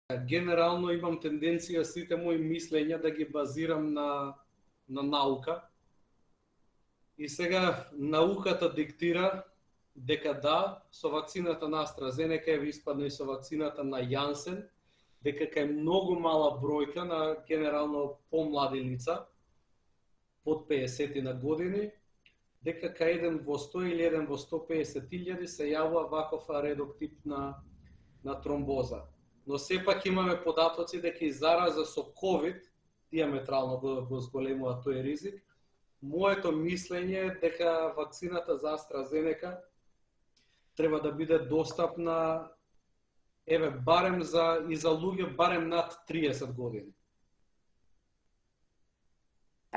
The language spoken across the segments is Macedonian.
Генерално имам тенденција сите мои мислења да ги базирам на наука. И сега науката диктира дека да, со вакцината на AstraZeneca ви испадна и со вакцината на Janssen, дека кај многу мала бројка на генерално помлади лица, под 50 на години, дека кај 1 во 100 или 1 во 150.000 се јавува ваков редок тип на тромбоза. Но сепак имаме податоци дека и зараза со COVID диаметрално го зголемува тој ризик. Моето мислење е дека вакцината за AstraZeneca треба да биде достапна барем за луѓе барем над 30 години.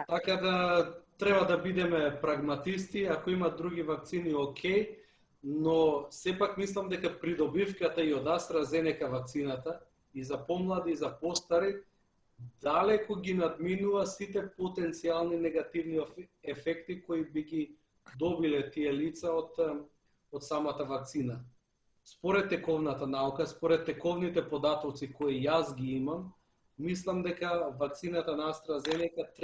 Така да треба да бидеме прагматисти, ако има други вакцини окей, но сепак мислам дека придобивката и од AstraZeneca вакцината и за помлади и за постари далеко ги надминува сите потенцијални негативни ефекти кои би ги добиле тие лица од самата вакцина. Според тековната наука, според тековните податоци кои јас ги имам, мислам дека вакцината на AstraZeneca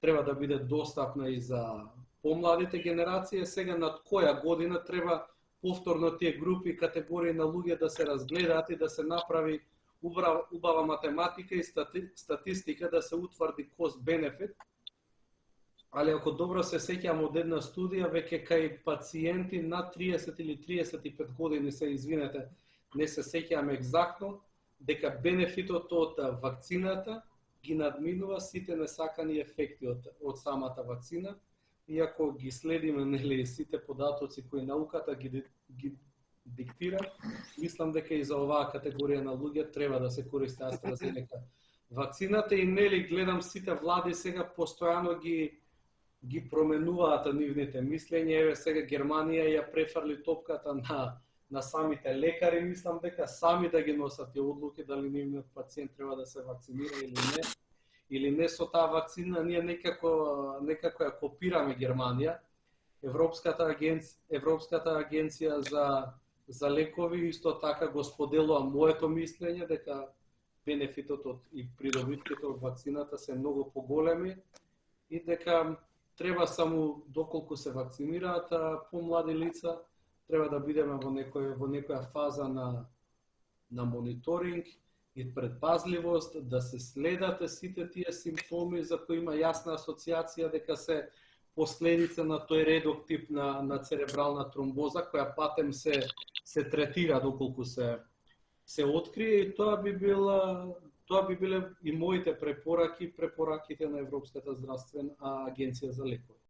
треба да биде достапна и за помладите генерации. Сега над која година треба повторно тие групи, категории на луѓе да се разгледаат и да се направи убава математика и статистика да се утврди кост-бенефит. Али ако добро се сеќавам од една студија, веќе кај пациенти над 30 или 35 години не се сеќавам екзактно, дека бенефитот од вакцината ги надминува сите несакани ефекти од самата вакцина. И ако ги следиме сите податоци кои науката ги диктира, мислам дека и за оваа категорија на луѓе треба да се користи AstraZeneca вакцината. И гледам сите влади сега постојано ги променуваат нивните мислења. Сега Германија ја префрли топката на самите лекари, мислам дека сами да ги носат тие одлуки дали нивниот пациент треба да се вакцинира или не со таа вакцина. Ние некако ја копираме Германија. Европската агенција за лекови исто така го споделува моето мислење дека бенефитот и придобивките од вакцината се многу поголеми и дека треба само доколку се вакцинираат помлади лица, треба да бидеме во некоја фаза на мониторинг и предпазливост, да се следат сите тие симптоми за кои има јасна асоциација дека се последица на тој редок тип на церебрална тромбоза, која патем се третира доколку се открие. И тоа би биле и моите препораки, препораките на Европската здравствена агенција за лекови.